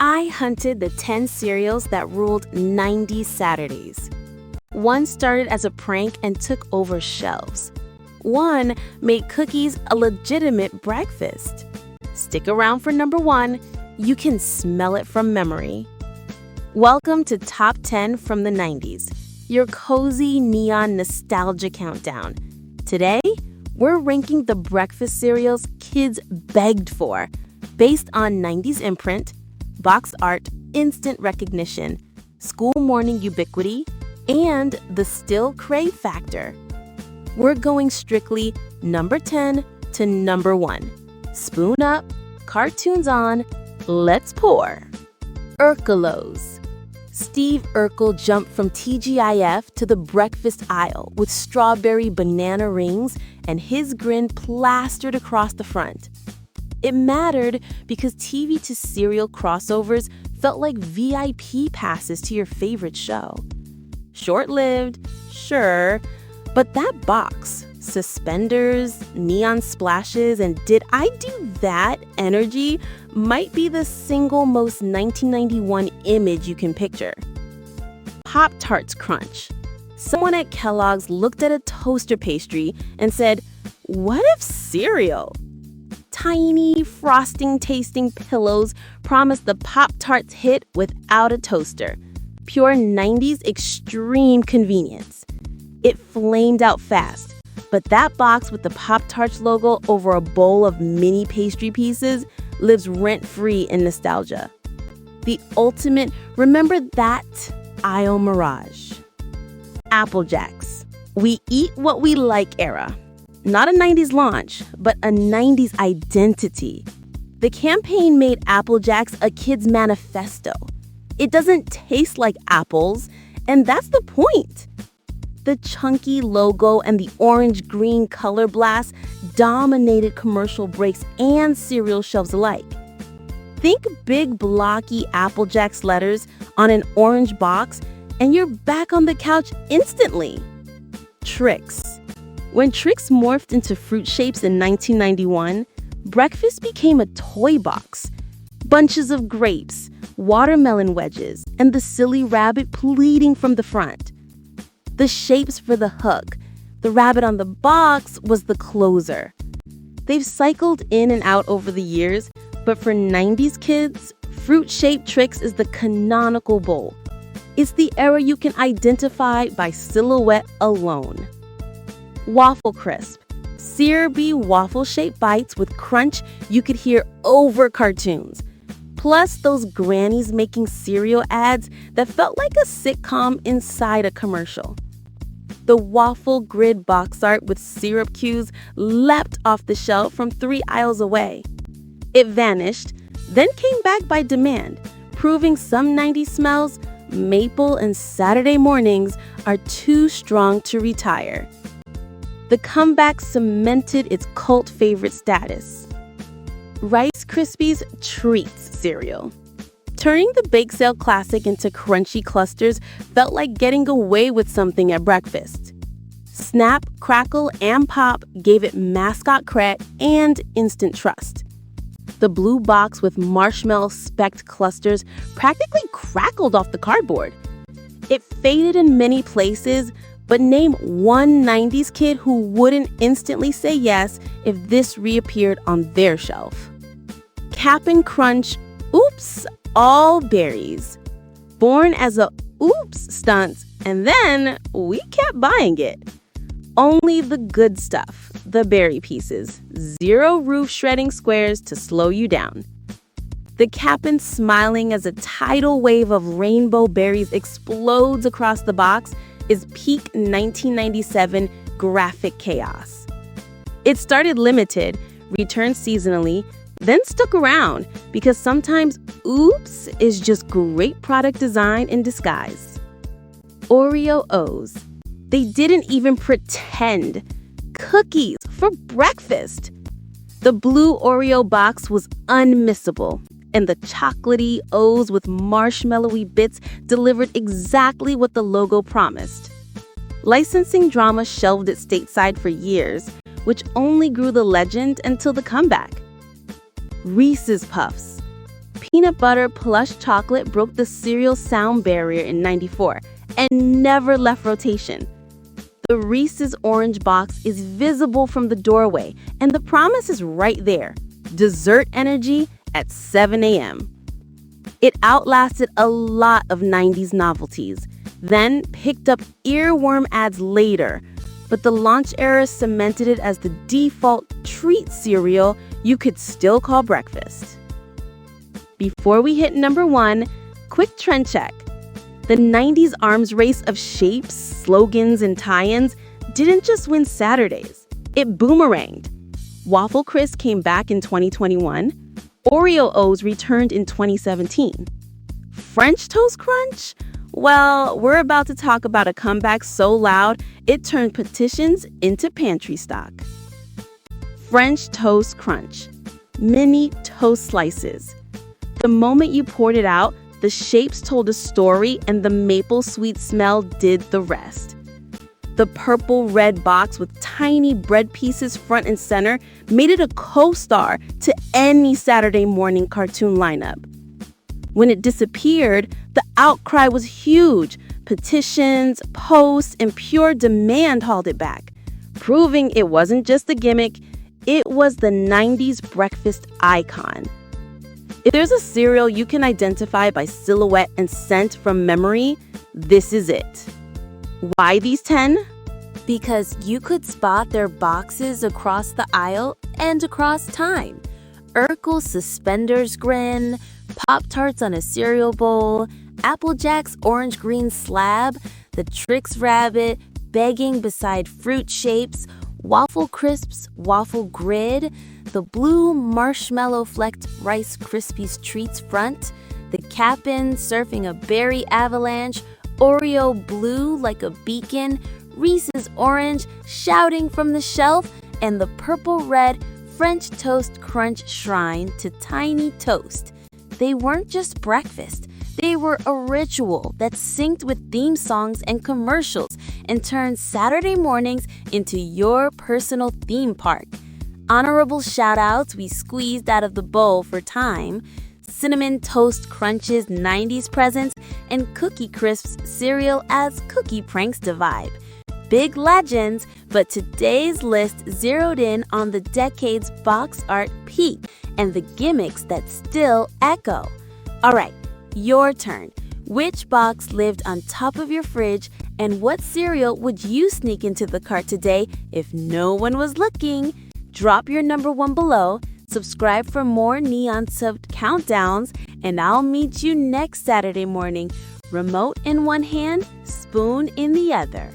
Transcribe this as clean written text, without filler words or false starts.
I hunted the 10 cereals that ruled 90s Saturdays. One started as a prank and took over shelves. One made cookies a legitimate breakfast. Stick around for number 1. You can smell it from memory. Welcome to Top 10 from the 90s, your cozy neon nostalgia countdown. Today, we're ranking the breakfast cereals kids begged for, based on 90s imprint, box art, instant recognition, school morning ubiquity, and the still crave factor. We're going strictly number 10 to number 1. Spoon up, cartoons on, let's pour. Urkelos. Steve Urkel jumped from TGIF to the breakfast aisle with strawberry banana rings and his grin plastered across the front. It mattered because TV to cereal crossovers felt like VIP passes to your favorite show. Short-lived, sure, but that box, suspenders, neon splashes, and did I do that energy might be the single most 1991 image you can picture. Pop-Tarts Crunch. Someone at Kellogg's looked at a toaster pastry and said, "What if cereal?" Tiny, frosting-tasting pillows promised the Pop-Tarts hit without a toaster. Pure 90s extreme convenience. It flamed out fast, but that box with the Pop-Tarts logo over a bowl of mini pastry pieces lives rent-free in nostalgia. The ultimate remember that aisle mirage. Apple Jacks. We eat what we like era. Not a 90s launch, but a 90s identity. The campaign made Apple Jacks a kid's manifesto. It doesn't taste like apples, and that's the point. The chunky logo and the orange-green color blast dominated commercial breaks and cereal shelves alike. Think big blocky Apple Jacks letters on an orange box, and you're back on the couch instantly. Trix. When Trix morphed into fruit shapes in 1991, breakfast became a toy box. Bunches of grapes, watermelon wedges, and the silly rabbit pleading from the front. The shapes for the hook. The rabbit on the box was the closer. They've cycled in and out over the years, but for 90s kids, fruit-shaped Trix is the canonical bowl. It's the era you can identify by silhouette alone. Waffle Crisp. Syrupy waffle-shaped bites with crunch you could hear over cartoons. Plus those grannies making cereal ads that felt like a sitcom inside a commercial. The waffle grid box art with syrup cues leapt off the shelf from 3 aisles away. It vanished, then came back by demand, proving some 90s smells, maple and Saturday mornings, are too strong to retire. The comeback cemented its cult favorite status. Rice Krispies Treats cereal. Turning the bake sale classic into crunchy clusters felt like getting away with something at breakfast. Snap, crackle, and pop gave it mascot cred and instant trust. The blue box with marshmallow specked clusters practically crackled off the cardboard. It faded in many places, but name one 90s kid who wouldn't instantly say yes if this reappeared on their shelf. Cap'n Crunch, oops, all berries. Born as a oops stunt, and then we kept buying it. Only the good stuff, the berry pieces. 0 roof shredding squares to slow you down. The Cap'n smiling as a tidal wave of rainbow berries explodes across the box is peak 1997 graphic chaos. It started limited, returned seasonally, then stuck around because sometimes oops is just great product design in disguise. Oreo O's. They didn't even pretend. Cookies for breakfast. The blue Oreo box was unmissable, and the chocolatey O's with marshmallowy bits delivered exactly what the logo promised. Licensing drama shelved it stateside for years, which only grew the legend until the comeback. Reese's Puffs. Peanut butter plush chocolate broke the cereal sound barrier in '94 and never left rotation. The Reese's orange box is visible from the doorway, and the promise is right there: dessert energy at 7 a.m. It outlasted a lot of '90s novelties, then picked up earworm ads later, but the launch era cemented it as the default treat cereal you could still call breakfast. Before we hit number 1, quick trend check. The '90s arms race of shapes, slogans, and tie-ins didn't just win Saturdays. It boomeranged. Waffle Crisp came back in 2021. Oreo O's returned in 2017. French Toast Crunch? Well, we're about to talk about a comeback so loud, it turned petitions into pantry stock. French Toast Crunch. Mini toast slices. The moment you poured it out, the shapes told a story and the maple sweet smell did the rest. The purple-red box with tiny bread pieces front and center made it a co-star to any Saturday morning cartoon lineup. When it disappeared, the outcry was huge. Petitions, posts, and pure demand hauled it back, proving it wasn't just a gimmick, it was the '90s breakfast icon. If there's a cereal you can identify by silhouette and scent from memory, this is it. Why these 10? Because you could spot their boxes across the aisle and across time. Urkel's suspenders grin, Pop-Tarts on a cereal bowl, Applejack's orange-green slab, the Trix Rabbit begging beside fruit shapes, Waffle Crisp's waffle grid, the blue marshmallow-flecked Rice Krispies treats front, the Cap'n surfing a berry avalanche, Oreo blue like a beacon, Reese's orange shouting from the shelf, and the purple-red French Toast Crunch shrine to tiny toast. They weren't just breakfast. They were a ritual that synced with theme songs and commercials and turned Saturday mornings into your personal theme park. Honorable shout-outs we squeezed out of the bowl for time: Cinnamon Toast Crunch's '90s presence and Cookie Crisp's cereal as cookie pranks to vibe. Big legends, but today's list zeroed in on the decade's box art peak and the gimmicks that still echo. All right, your turn. Which box lived on top of your fridge, and what cereal would you sneak into the cart today if no one was looking? Drop your number 1 below, subscribe for more neon-subbed countdowns, and I'll meet you next Saturday morning. Remote in one hand, spoon in the other.